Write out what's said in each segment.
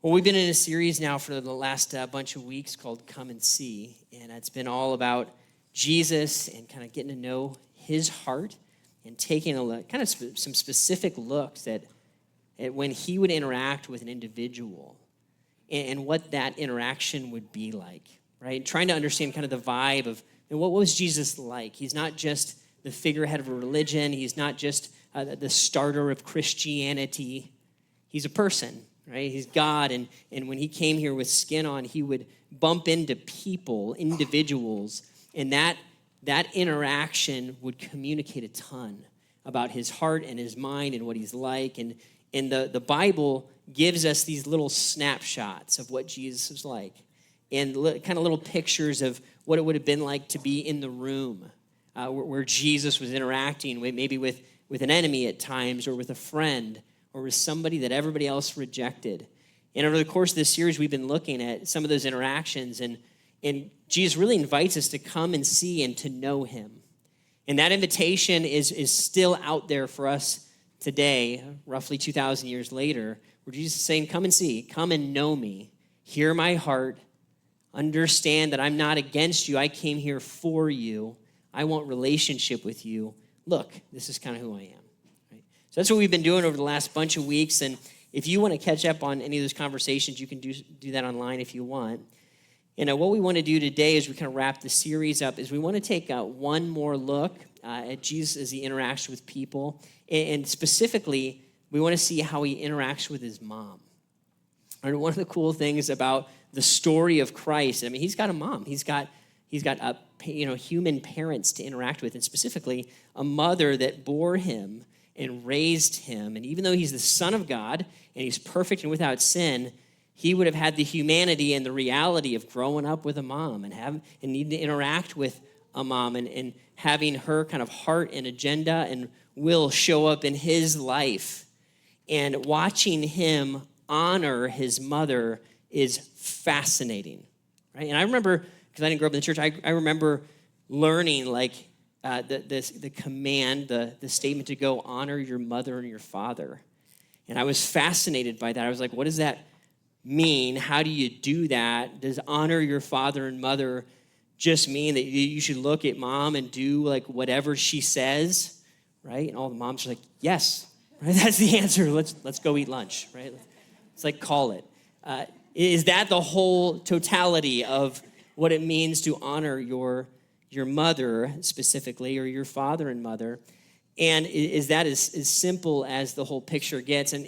Well, we've been in a series now for the last bunch of weeks called Come and See, and it's been all about Jesus and kind of getting to know his heart and taking a look, kind of some specific looks at when he would interact with an individual and what that interaction would be like, right? And trying to understand kind of the vibe of, and what was Jesus like? He's not just the figurehead of a religion. He's not just the starter of Christianity. He's a person. Right? He's God, and when he came here with skin on, he would bump into people, individuals, and that interaction would communicate a ton about his heart and his mind and what he's like. And the Bible gives us these little snapshots of what Jesus was like and kind of little pictures of what it would have been like to be in the room where Jesus was interacting maybe with an enemy at times or with a friend or with somebody that everybody else rejected. And over the course of this series, we've been looking at some of those interactions, and Jesus really invites us to come and see and to know him. And that invitation is still out there for us today, roughly 2,000 years later, where Jesus is saying, come and see, come and know me, hear my heart, understand that I'm not against you, I came here for you, I want relationship with you. Look, this is kind of who I am. So that's what we've been doing over the last bunch of weeks, and if you want to catch up on any of those conversations, you can do that online if you want. And what we want to do today as we kind of wrap the series up is we want to take one more look at Jesus as he interacts with people, and specifically, we want to see how he interacts with his mom. And one of the cool things about the story of Christ, I mean, he's got a mom. He's got human parents to interact with, and specifically a mother that bore him and raised him. And even though he's the Son of God and he's perfect and without sin, he would have had the humanity and the reality of growing up with a mom and needing to interact with a mom and having her kind of heart and agenda and will show up in his life. And watching him honor his mother is fascinating, right? And I remember, because I didn't grow up in the church, I remember learning the command, the statement to go honor your mother and your father. And I was fascinated by that. I was like, what does that mean? How do you do that? Does honor your father and mother just mean that you should look at mom and do like whatever she says, right? And all the moms are like, yes, right? That's the answer. Let's go eat lunch, right? It's like, call it. Is that the whole totality of what it means to honor your mother specifically, or your father and mother? And is that as simple as the whole picture gets? And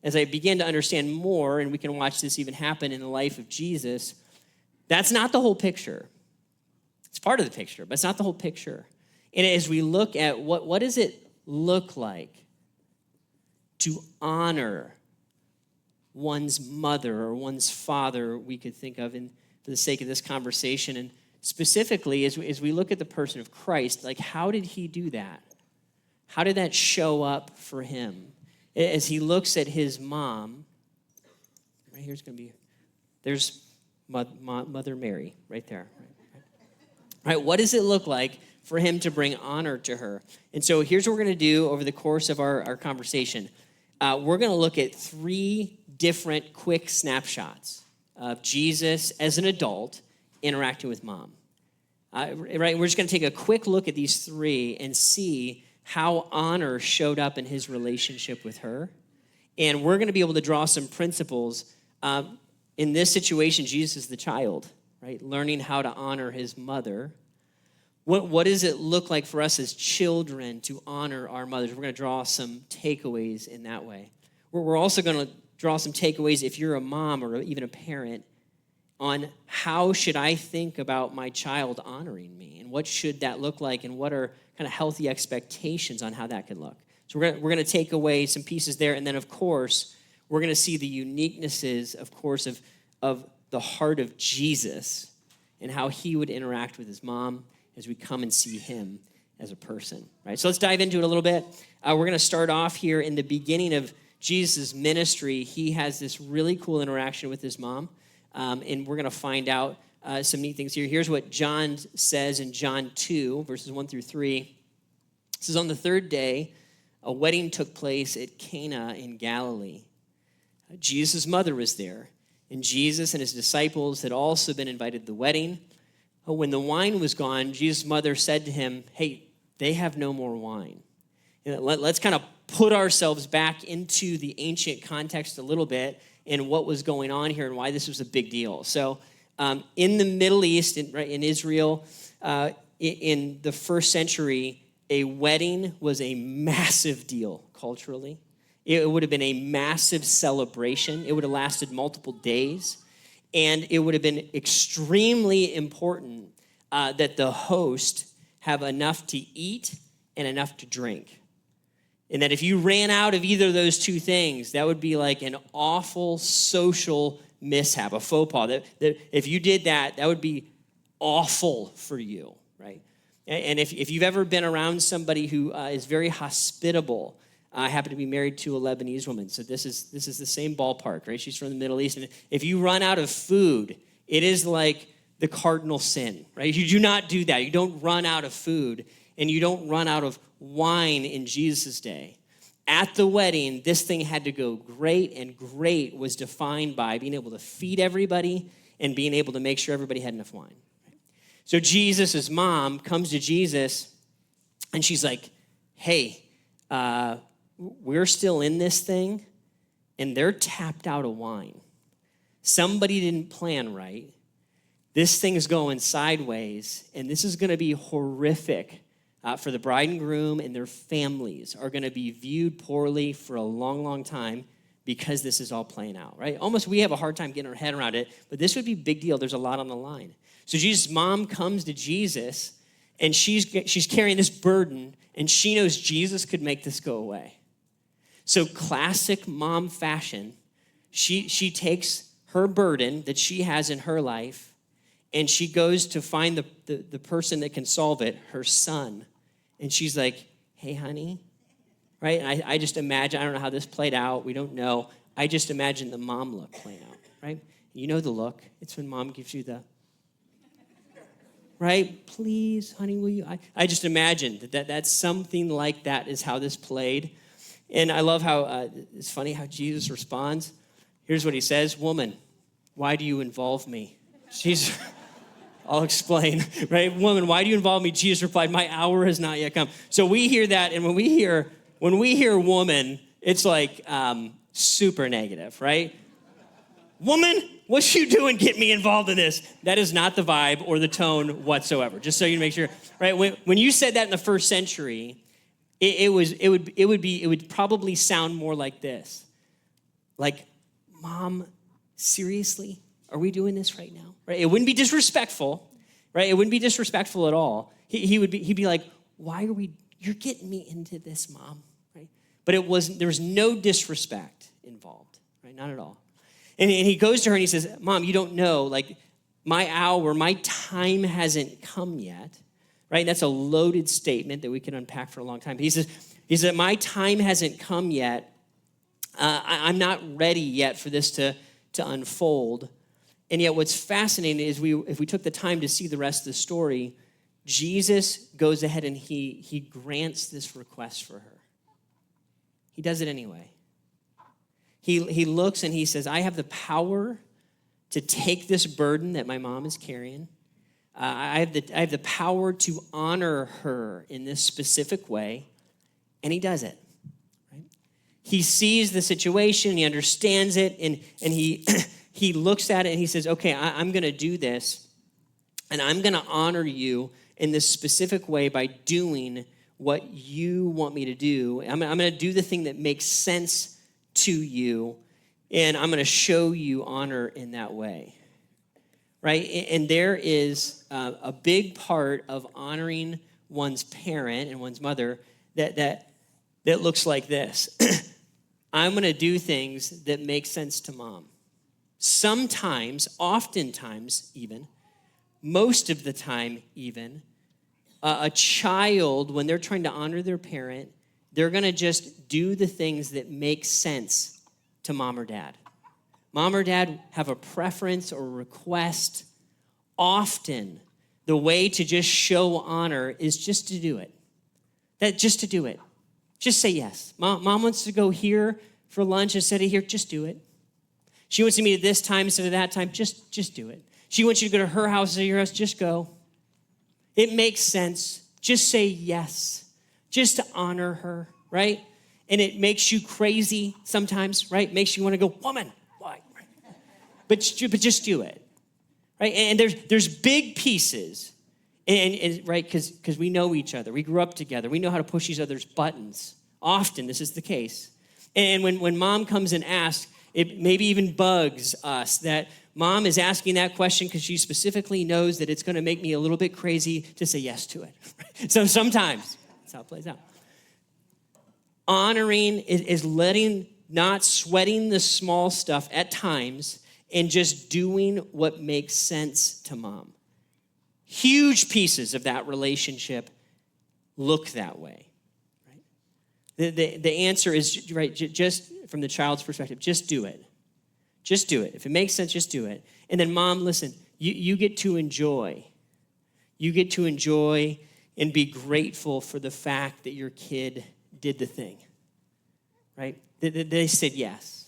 as I begin to understand more, and we can watch this even happen in the life of Jesus, that's not the whole picture. It's part of the picture, but it's not the whole picture. And as we look at what does it look like to honor one's mother or one's father, we could think of for the sake of this conversation, and specifically, as we look at the person of Christ, like, how did he do that? How did that show up for him? As he looks at his mom, right here's going to be, there's Mother Mary right there. Right, what does it look like for him to bring honor to her? And so here's what we're going to do over the course of our conversation. We're going to look at 3 different quick snapshots of Jesus as an adult interacting with mom. Right, we're just going to take a quick look at these 3 and see how honor showed up in his relationship with her. And we're going to be able to draw some principles. In this situation, Jesus is the child, right? Learning how to honor his mother. What does it look like for us as children to honor our mothers? We're going to draw some takeaways in that way. We're also going to draw some takeaways if you're a mom or even a parent on how should I think about my child honoring me, and what should that look like, and what are kind of healthy expectations on how that could look. So we're going to take away some pieces there, and then of course we're going to see the uniquenesses, of course, of the heart of Jesus and how he would interact with his mom as we come and see him as a person. Right. So let's dive into it a little bit. We're going to start off here in the beginning of Jesus' ministry. He has this really cool interaction with his mom. And we're going to find out some neat things here. Here's what John says in John 2, verses 1 through 3. It says, on the 3rd day, a wedding took place at Cana in Galilee. Jesus' mother was there, and Jesus and his disciples had also been invited to the wedding. When the wine was gone, Jesus' mother said to him, hey, they have no more wine. Let's kind of put ourselves back into the ancient context a little bit and what was going on here and why this was a big deal. So in the Middle East, in Israel, in the first century, a wedding was a massive deal culturally. It would have been a massive celebration. It would have lasted multiple days. And it would have been extremely important that the host have enough to eat and enough to drink. And that if you ran out of either of those two things, that would be like an awful social mishap, a faux pas. That if you did that, that would be awful for you, right? And if you've ever been around somebody who is very hospitable, I happen to be married to a Lebanese woman, so this is the same ballpark, right? She's from the Middle East, and if you run out of food, it is like the cardinal sin, right? You do not do that. You don't run out of food, and you don't run out of wine in Jesus' day. At the wedding, this thing had to go great, and great was defined by being able to feed everybody and being able to make sure everybody had enough wine. So Jesus' mom comes to Jesus, and she's like, hey, we're still in this thing, and they're tapped out of wine. Somebody didn't plan right. This thing's going sideways, and this is going to be horrific for the bride and groom, and their families are going to be viewed poorly for a long, long time because this is all playing out, right? Almost we have a hard time getting our head around it, but this would be a big deal. There's a lot on the line. So Jesus' mom comes to Jesus, and she's carrying this burden, and she knows Jesus could make this go away. So classic mom fashion, she takes her burden that she has in her life, and she goes to find the person that can solve it, her son. And she's like, hey, honey, right? And I just imagine, I don't know how this played out. We don't know. I just imagine the mom look playing out, right? You know the look. It's when mom gives you the, right? Please, honey, will you? I just imagine that's something like that is how this played. And I love how, it's funny how Jesus responds. Here's what he says, woman, why do you involve me? I'll explain, right? Woman, why do you involve me? Jesus replied, my hour has not yet come. So we hear that, and when we hear woman, it's like super negative, right? Woman, what you doing getting me involved in this? That is not the vibe or the tone whatsoever, just so you make sure, right? When you said that in the first century, it would probably sound more like this. Like, Mom, seriously? Are we doing this right now? Right? It wouldn't be disrespectful, right? It wouldn't be disrespectful at all. He'd be like, why are we, you're getting me into this, Mom, right? But there was no disrespect involved, right? Not at all. And he goes to her and he says, Mom, you don't know, like my hour, my time hasn't come yet, right? That's a loaded statement that we can unpack for a long time. He says, my time hasn't come yet. I'm not ready yet for this to unfold. And yet what's fascinating is if we took the time to see the rest of the story, Jesus goes ahead and he grants this request for her. He does it anyway. He looks and he says, I have the power to take this burden that my mom is carrying. I have the power to honor her in this specific way, and he does it. Right? He sees the situation, he understands it, and he he looks at it and he says, okay, I'm going to do this, and I'm going to honor you in this specific way by doing what you want me to do. I'm going to do the thing that makes sense to you, and I'm going to show you honor in that way. Right? And there is a big part of honoring one's parent and one's mother that looks like this. I'm going to do things that make sense to Mom. Sometimes, oftentimes even, most of the time even, a child, when they're trying to honor their parent, they're going to just do the things that make sense to Mom or Dad. Mom or Dad have a preference or request. Often, the way to just show honor is just to do it. Just to do it. Just say yes. Mom wants to go here for lunch instead of here, just do it. She wants to meet at this time instead of that time. Just do it. She wants you to go to her house instead of your house. Just go. It makes sense. Just say yes. Just to honor her, right? And it makes you crazy sometimes, right? Makes you want to go, woman, why? But just do it, right? And there's big pieces, and right, because we know each other. We grew up together. We know how to push each other's buttons. Often this is the case. And when mom comes and asks, it maybe even bugs us that mom is asking that question because she specifically knows that it's going to make me a little bit crazy to say yes to it. So sometimes that's how it plays out. Honoring is not sweating the small stuff at times and just doing what makes sense to mom. Huge pieces of that relationship look that way. The answer is, right, just from the child's perspective, just do it. Just do it. If it makes sense, just do it. And then, mom, listen, you get to enjoy. You get to enjoy and be grateful for the fact that your kid did the thing, right? That they said yes.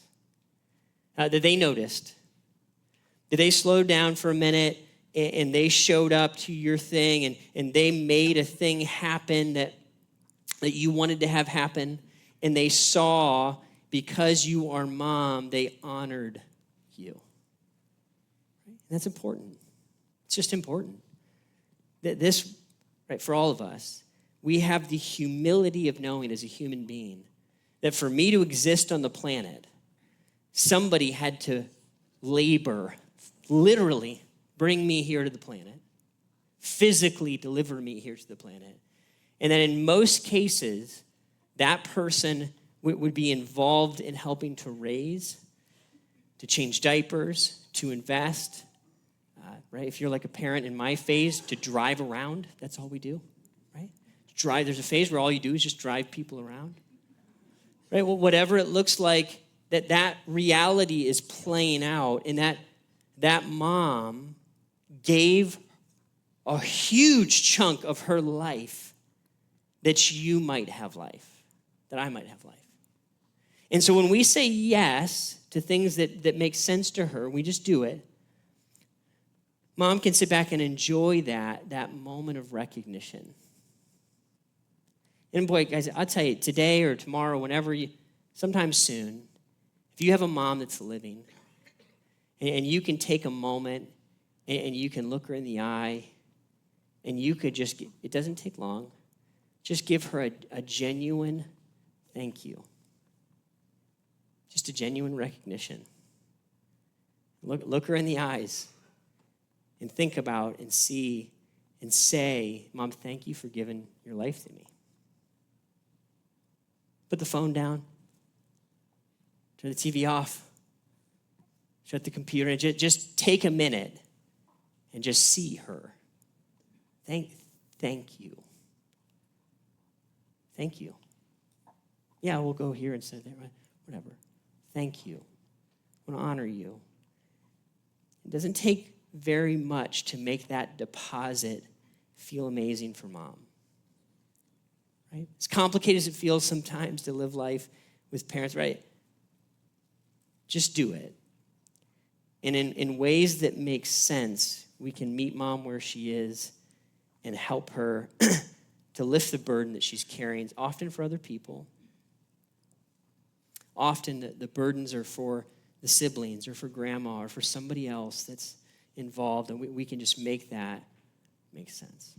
That they noticed. That they slowed down for a minute and they showed up to your thing and they made a thing happen that you wanted to have happen, and they saw, because you are mom, they honored you. And that's important. It's just important. That this, right, for all of us, we have the humility of knowing as a human being that for me to exist on the planet, somebody had to labor, literally bring me here to the planet, physically deliver me here to the planet. And then in most cases, that person would be involved in helping to raise, to change diapers, to invest, right? If you're like a parent in my phase, to drive around, that's all we do, right? There's a phase where all you do is just drive people around, right? Well, whatever it looks like that reality is playing out, and that mom gave a huge chunk of her life that you might have life, that I might have life. And so when we say yes to things that make sense to her, we just do it. Mom can sit back and enjoy that moment of recognition. And boy, guys, I'll tell you, today or tomorrow, whenever sometime soon, if you have a mom that's living, and you can take a moment and you can look her in the eye, and you could just, it doesn't take long, just give her a genuine thank you. Just a genuine recognition. Look her in the eyes and think about and see and say, Mom, thank you for giving your life to me. Put the phone down. Turn the TV off. Shut the computer and just take a minute and just see her. Thank you. Thank you. Yeah, we'll go here instead of there, right? Whatever. Thank you. I want to honor you. It doesn't take very much to make that deposit feel amazing for mom. Right? As complicated as it feels sometimes to live life with parents, right? Just do it. And in ways that make sense, we can meet mom where she is and help her to lift the burden that she's carrying, often for other people. Often the burdens are for the siblings or for grandma or for somebody else that's involved, and we can just make that make sense.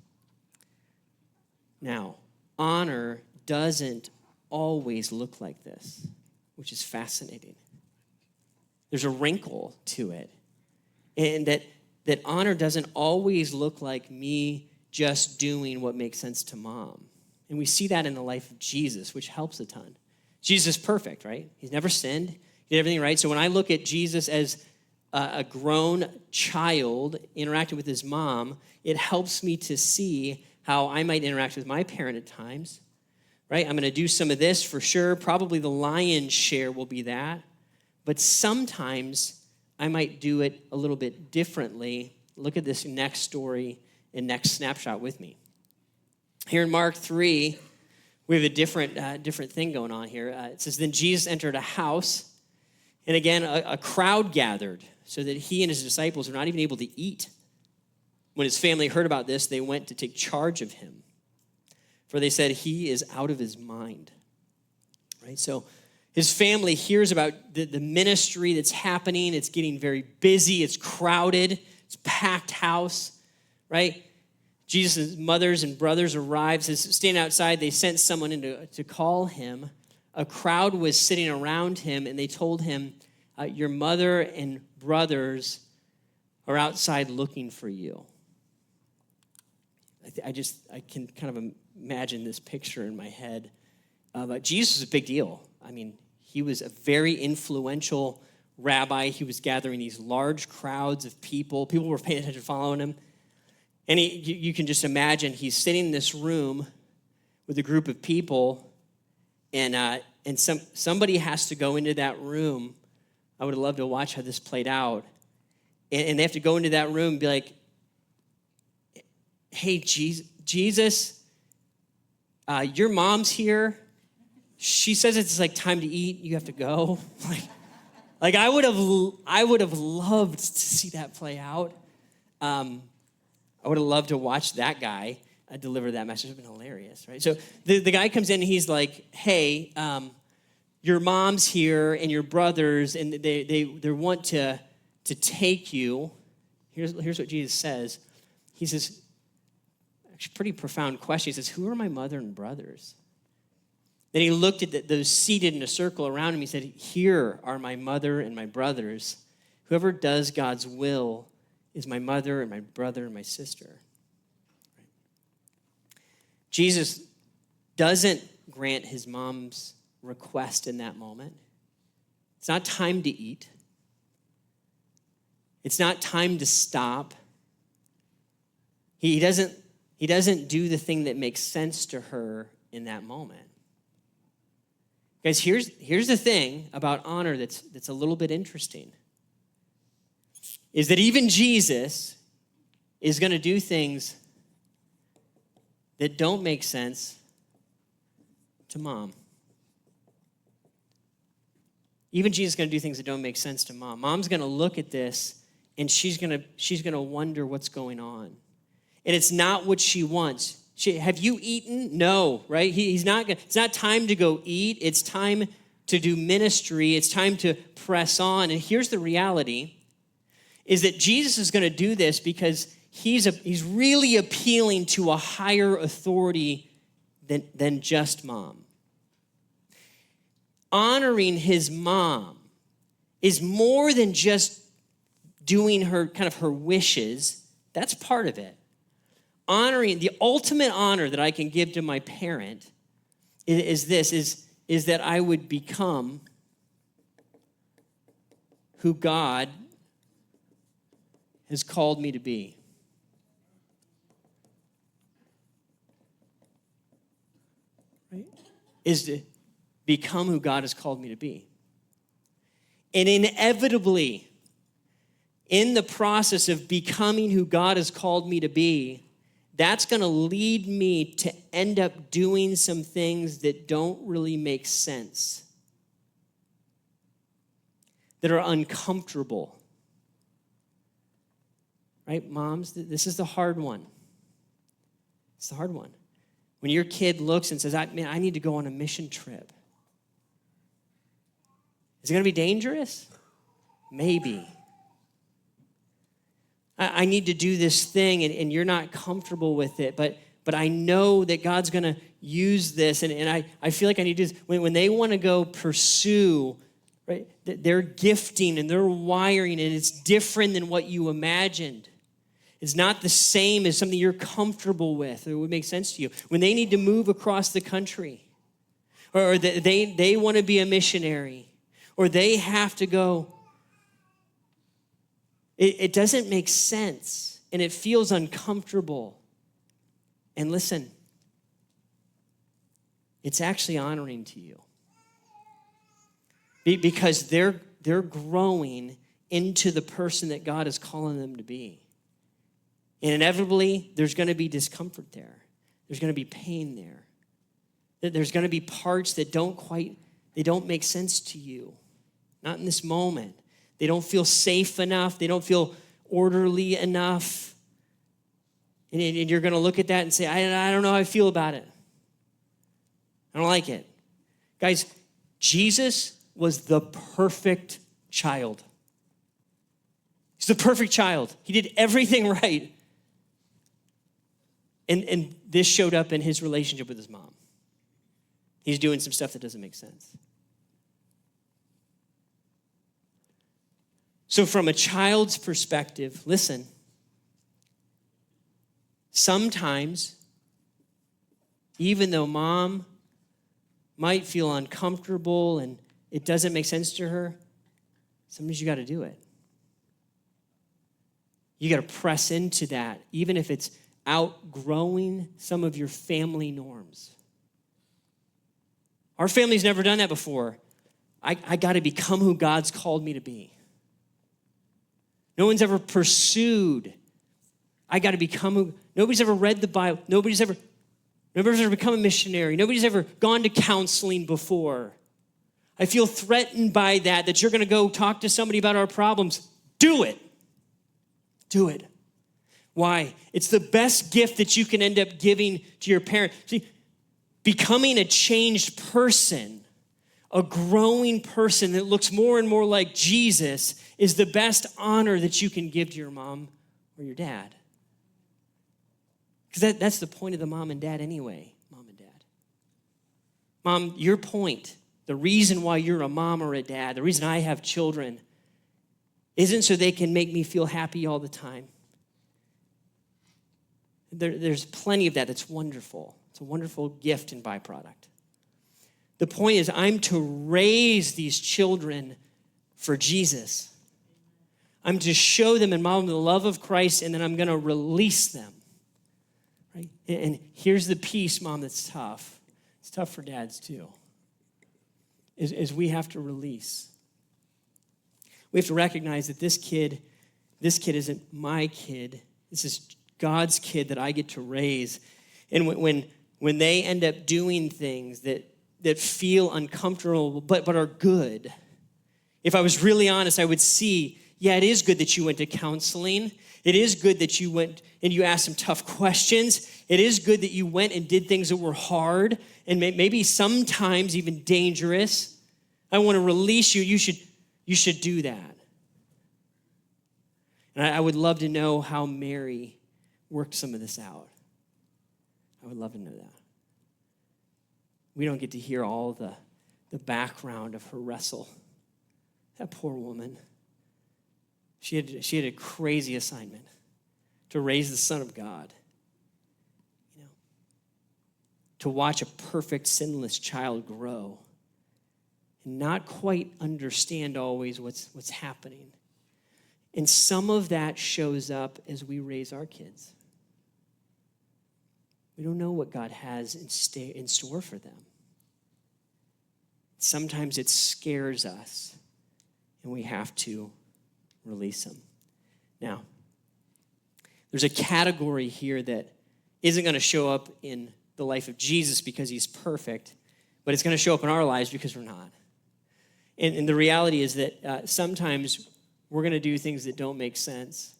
Now, honor doesn't always look like this, which is fascinating. There's a wrinkle to it, and that honor doesn't always look like me just doing what makes sense to mom. And we see that in the life of Jesus, which helps a ton. Jesus is perfect, right? He's never sinned. He did everything right. So when I look at Jesus as a grown child interacting with his mom, it helps me to see how I might interact with my parent at times, right? I'm going to do some of this for sure. Probably the lion's share will be that. But sometimes I might do it a little bit differently. Look at this next story and next snapshot with me. Here in Mark 3, we have a different thing going on here. It says, then Jesus entered a house, And again, a crowd gathered so that he and his disciples were not even able to eat. When his family heard about this, they went to take charge of him. For they said, he is out of his mind. Right? So his family hears about the ministry that's happening. It's getting very busy. It's crowded. It's packed house, right? Jesus' mothers and brothers arrived. Standing outside, they sent someone in to call him. A crowd was sitting around him, and they told him, your mother and brothers are outside looking for you. I can kind of imagine this picture in my head. But Jesus was a big deal. I mean, he was a very influential rabbi. He was gathering these large crowds of people. People were paying attention, following him. And you can just imagine he's sitting in this room with a group of people, and somebody has to go into that room. I would have loved to watch how this played out. And they have to go into that room and be like, hey, Jesus, your mom's here. She says it's like time to eat. You have to go. Like I would have loved to see that play out. I would have loved to watch that guy deliver that message. It would have been hilarious, right? So the guy comes in and he's like, hey, your mom's here and your brothers, and they want to take you. Here's what Jesus says. He says, actually pretty profound question. He says, who are my mother and brothers? Then he looked at those seated in a circle around him. He said, here are my mother and my brothers. Whoever does God's will is my mother and my brother and my sister. Right? Jesus doesn't grant his mom's request in that moment. It's not time to eat. It's not time to stop. He doesn't do the thing that makes sense to her in that moment. Guys, here's the thing about honor that's a little bit interesting, is that even Jesus is going to do things that don't make sense to mom. Even Jesus is going to do things that don't make sense to mom. Mom's going to look at this, and she's going to wonder what's going on. And it's not what she wants. Have you eaten? No, right? He's not. It's not time to go eat. It's time to do ministry. It's time to press on. And here's the reality, is that Jesus is going to do this because he's really appealing to a higher authority than just mom. Honoring his mom is more than just doing her wishes. That's part of it. Honoring, the ultimate honor that I can give to my parent is that I would become who God has called me to be. Right? Is to become who God has called me to be. And inevitably, in the process of becoming who God has called me to be, that's going to lead me to end up doing some things that don't really make sense, that are uncomfortable. Right, moms? This is the hard one. It's the hard one. When your kid looks and says, I need to go on a mission trip. Is it going to be dangerous? Maybe. I need to do this thing, and you're not comfortable with it, but I know that God's going to use this, and I feel like I need to do this. When they want to go pursue, right, their gifting and their wiring, and it's different than what you imagined. It's not the same as something you're comfortable with or would make sense to you. When they need to move across the country, or they want to be a missionary, or they have to go, it doesn't make sense, and it feels uncomfortable. And listen, it's actually honoring to you. Because they're growing into the person that God is calling them to be. And inevitably, there's going to be discomfort there. There's going to be pain there. There's going to be parts that don't make sense to you. not in this moment. They don't feel safe enough. They don't feel orderly enough. And you're going to look at that and say, I don't know how I feel about it. I don't like it. Guys, Jesus was the perfect child. He's the perfect child. He did everything right. And this showed up in his relationship with his mom. He's doing some stuff that doesn't make sense. So from a child's perspective, listen, sometimes, even though mom might feel uncomfortable and it doesn't make sense to her, sometimes you got to do it. You got to press into that, even if it's outgrowing some of your family norms. Our family's never done that before. I got to become who God's called me to be. No one's ever pursued. I got to become who. Nobody's ever read the Bible. Nobody's ever become a missionary. Nobody's ever gone to counseling before. I feel threatened by that you're going to go talk to somebody about our problems. Do it. Do it. Why? It's the best gift that you can end up giving to your parent. See, becoming a changed person, a growing person that looks more and more like Jesus is the best honor that you can give to your mom or your dad. Because that's the point of the mom and dad anyway, mom and dad. Mom, your point, the reason why you're a mom or a dad, the reason I have children, isn't so they can make me feel happy all the time. There's plenty of that that's wonderful. It's a wonderful gift and byproduct. The point is, I'm to raise these children for Jesus. I'm to show them and model them the love of Christ, and then I'm going to release them. Right? And here's the piece, Mom, that's tough. It's tough for dads, too, is we have to release. We have to recognize that this kid isn't my kid. This is God's kid that I get to raise. And when they end up doing things that feel uncomfortable but are good, if I was really honest, I would see, yeah, it is good that you went to counseling. It is good that you went and you asked some tough questions. It is good that you went and did things that were hard and maybe sometimes even dangerous. I want to release you. You should do that. And I would love to know how Mary worked some of this out. I would love to know that. We don't get to hear all the background of her wrestle. That poor woman. She had a crazy assignment to raise the Son of God. To watch a perfect, sinless child grow and not quite understand always what's happening. And some of that shows up as we raise our kids. We don't know what God has in store for them. Sometimes it scares us, and we have to release them. Now, there's a category here that isn't going to show up in the life of Jesus because he's perfect, but it's going to show up in our lives because we're not. And the reality is that sometimes we're going to do things that don't make sense,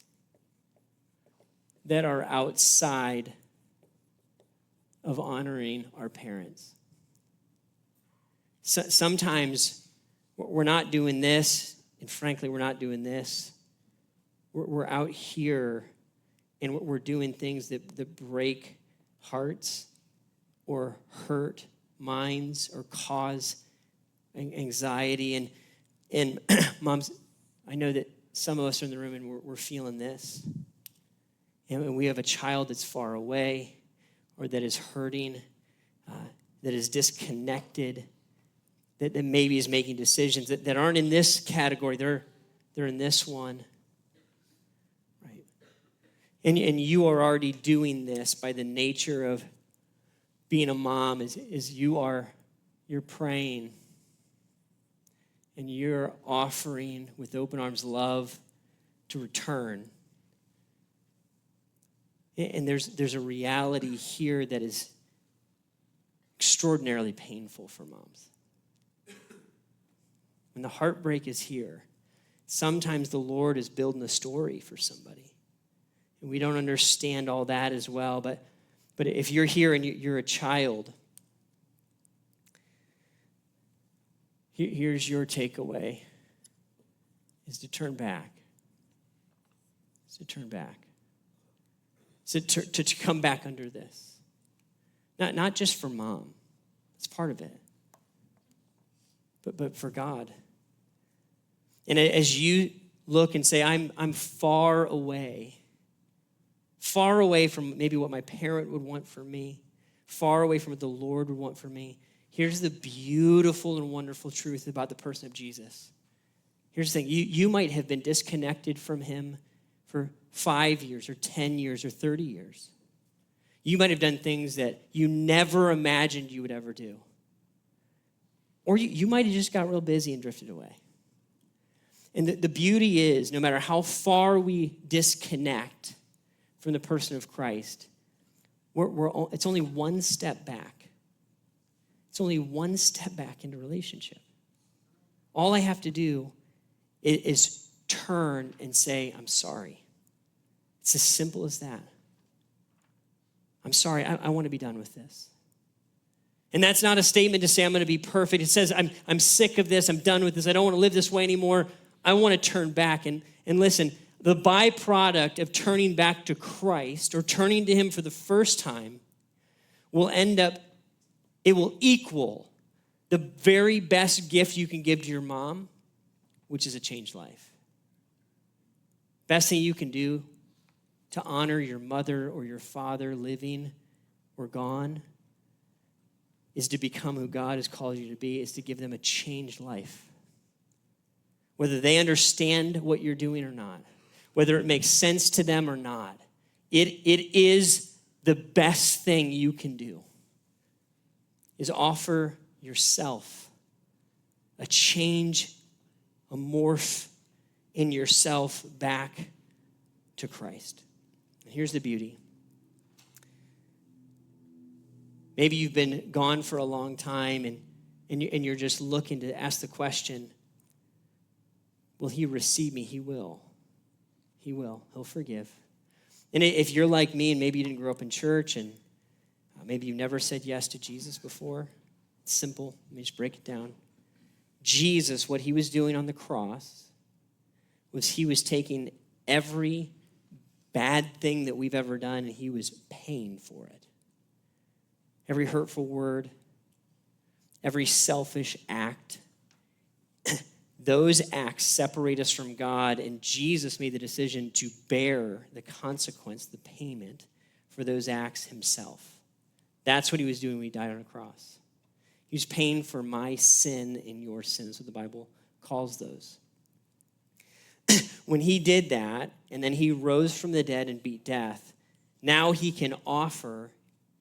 that are outside of honoring our parents. So, sometimes we're not doing this, and frankly, we're not doing this. We're out here, and we're doing things that break hearts or hurt minds or cause anxiety. And moms, I know that some of us are in the room and we're feeling this. And we have a child that's far away or that is hurting, that is disconnected, that maybe is making decisions that aren't in this category. They're in this one. Right? And you are already doing this by the nature of being a mom is you're praying and you're offering with open arms love to return. And there's a reality here that is extraordinarily painful for moms. when the heartbreak is here, sometimes the Lord is building a story for somebody. And we don't understand all that as well. But if you're here and you're a child, here's your takeaway, is to turn back. Is to turn back. Is to come back under this. Not just for mom. It's part of it. But for God. And as you look and say, I'm far away from maybe what my parent would want for me, far away from what the Lord would want for me, here's the beautiful and wonderful truth about the person of Jesus. Here's the thing. You might have been disconnected from him for 5 years or 10 years or 30 years. You might have done things that you never imagined you would ever do. Or you might have just got real busy and drifted away. And the beauty is, no matter how far we disconnect from the person of Christ, it's only one step back. It's only one step back into relationship. All I have to do is turn and say, I'm sorry. It's as simple as that. I'm sorry, I want to be done with this. And that's not a statement to say I'm going to be perfect. It says I'm sick of this, I'm done with this, I don't want to live this way anymore. I want to turn back. And listen, the byproduct of turning back to Christ or turning to him for the first time will equal the very best gift you can give to your mom, which is a changed life. Best thing you can do to honor your mother or your father living or gone is to become who God has called you to be, is to give them a changed life. Whether they understand what you're doing or not, whether it makes sense to them or not, it is the best thing you can do, is offer yourself a change, a morph in yourself back to Christ. And here's the beauty. Maybe you've been gone for a long time and you're just looking to ask the question, will he receive me? He will. He will. He'll forgive. And if you're like me and maybe you didn't grow up in church and maybe you never said yes to Jesus before, it's simple. Let me just break it down. Jesus, what he was doing on the cross was he was taking every bad thing that we've ever done and he was paying for it. Every hurtful word, every selfish act, those acts separate us from God, and Jesus made the decision to bear the consequence, the payment for those acts himself. That's what he was doing when he died on a cross. He was paying for my sin and your sin. That's what the Bible calls those. When he did that, and then he rose from the dead and beat death, now he can offer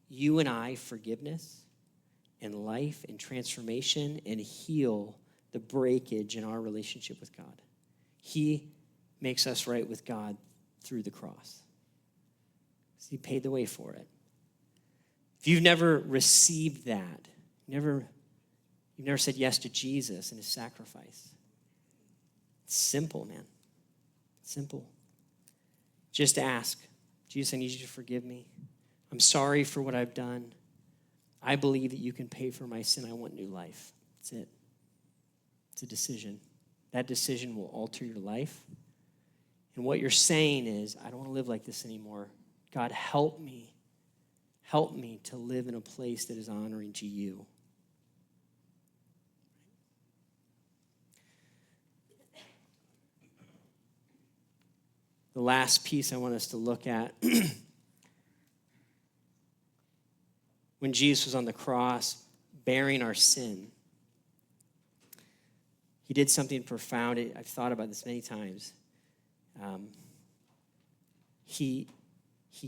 you and I forgiveness and life and transformation and heal the breakage in our relationship with God. He makes us right with God through the cross. So he paid the way for it. If you've never received that, you've never said yes to Jesus and his sacrifice, it's simple, man. It's simple. Just ask, Jesus, I need you to forgive me. I'm sorry for what I've done. I believe that you can pay for my sin. I want new life. That's it. It's a decision. That decision will alter your life. And what you're saying is, I don't want to live like this anymore. God, help me. Help me to live in a place that is honoring to you. The last piece I want us to look at, when Jesus was on the cross bearing our sin, he did something profound. I've thought about this many times. He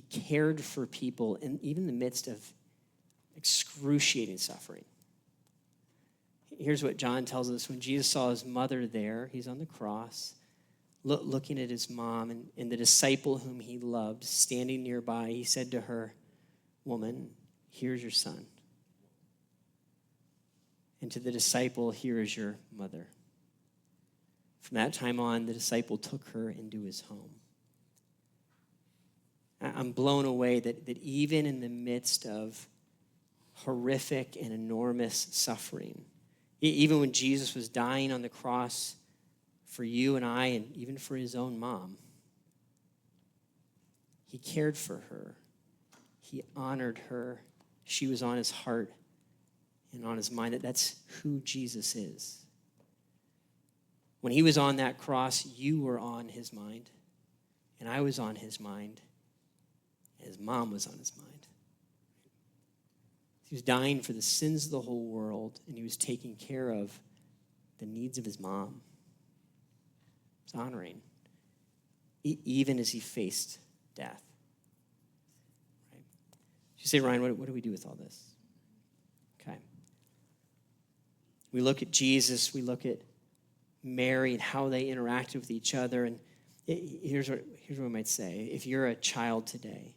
cared for people, and even in the midst of excruciating suffering. Here's what John tells us. When Jesus saw his mother there, he's on the cross, looking at his mom, and the disciple whom he loved standing nearby, he said to her, "Woman, here's your son." And to the disciple, "Here is your mother." From that time on, the disciple took her into his home. I'm blown away that even in the midst of horrific and enormous suffering, even when Jesus was dying on the cross for you and I, and even for his own mom, he cared for her. He honored her. She was on his heart and on his mind. That's who Jesus is. When he was on that cross, you were on his mind, and I was on his mind. His mom was on his mind. He was dying for the sins of the whole world, and he was taking care of the needs of his mom. He was honoring, even as he faced death. Right? You say, Ryan, what do we do with all this? Okay. We look at Jesus, we look at Mary and how they interacted with each other. And here's what I might say. If you're a child today,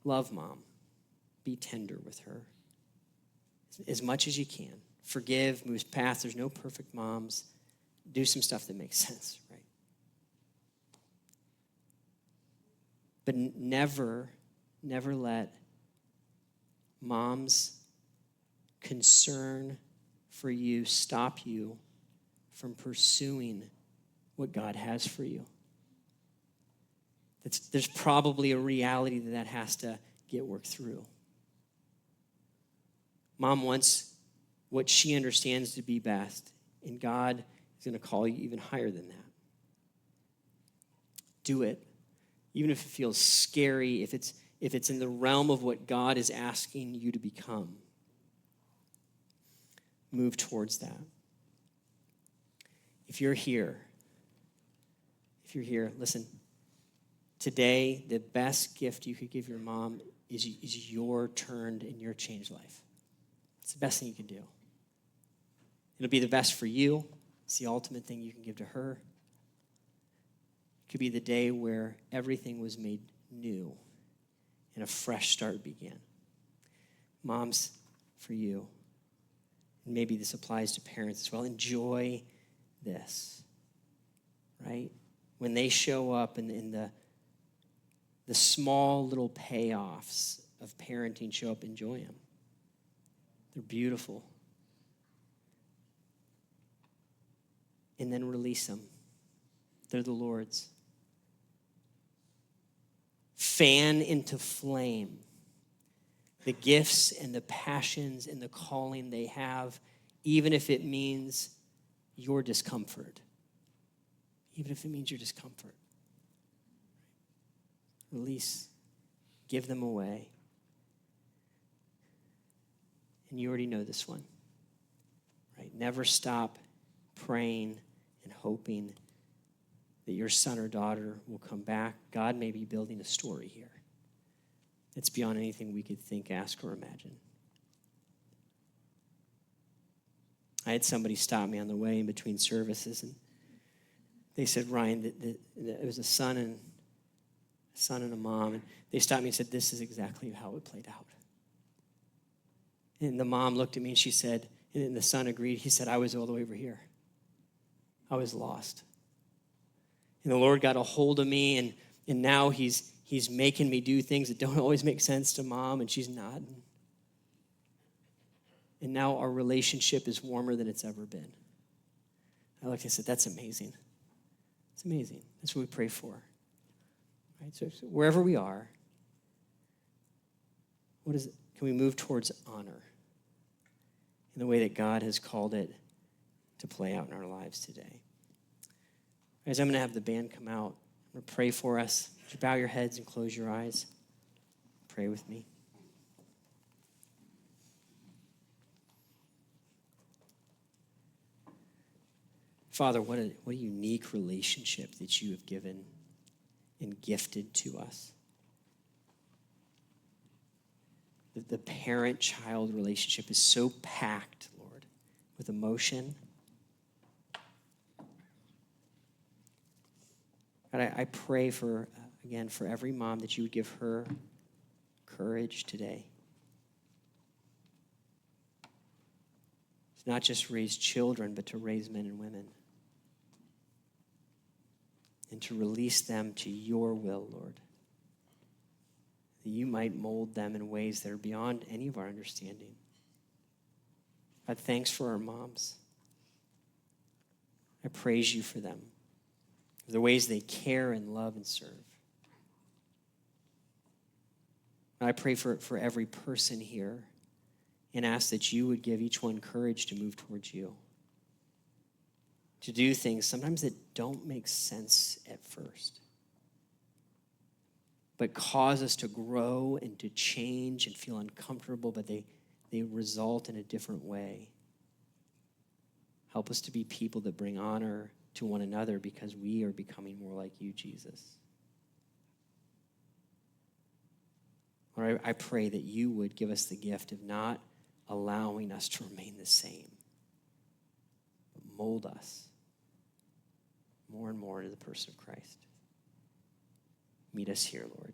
love mom. Be tender with her as much as you can. Forgive, move past. There's no perfect moms. Do some stuff that makes sense, right? But never let mom's concern for you stop you from pursuing what God has for you. There's probably a reality that has to get worked through. Mom wants what she understands to be best, and God is going to call you even higher than that. Do it, even if it feels scary, if it's in the realm of what God is asking you to become. Move towards that. If you're here, listen, today, the best gift you could give your mom is your turned and your changed life. It's the best thing you can do. It'll be the best for you. It's the ultimate thing you can give to her. It could be the day where everything was made new and a fresh start began. Moms, for you, and maybe this applies to parents as well, enjoy this, right? When they show up in the small little payoffs of parenting show up, enjoy them. They're beautiful. And then release them. They're the Lord's. Fan into flame the gifts and the passions and the calling they have, even if it means your discomfort. Even if it means your discomfort. Release. Give them away. And you already know this one, right? Never stop praying and hoping that your son or daughter will come back. God may be building a story here. It's beyond anything we could think, ask, or imagine. I had somebody stop me on the way in between services, and they said, Ryan, it was a son and a mom, and they stopped me and said, this is exactly how it played out. And the mom looked at me and she said, and the son agreed, he said, I was all the way over here. I was lost. And the Lord got a hold of me, and now he's making me do things that don't always make sense to mom, and she's not. And now our relationship is warmer than it's ever been. I looked and said, that's amazing. It's amazing. That's what we pray for. Right? So wherever we are, what is it? Can we move towards honor in the way that God has called it to play out in our lives today? As I'm going to have the band come out, I'm going to pray for us. Would you bow your heads and close your eyes? Pray with me. Father, what a unique relationship that you have given and gifted to us. The parent-child relationship is so packed, Lord, with emotion. God, I pray for every mom that you would give her courage today. to not just raise children, but to raise men and women. And to release them to your will, Lord. That you might mold them in ways that are beyond any of our understanding. God, thanks for our moms. I praise you for them, for the ways they care and love and serve. I pray for every person here and ask that you would give each one courage to move towards you, to do things sometimes that don't make sense at first, but cause us to grow and to change and feel uncomfortable, but they result in a different way. Help us to be people that bring honor to one another because we are becoming more like you, Jesus. Lord, I pray that you would give us the gift of not allowing us to remain the same, but mold us more and more into the person of Christ. Meet us here, Lord.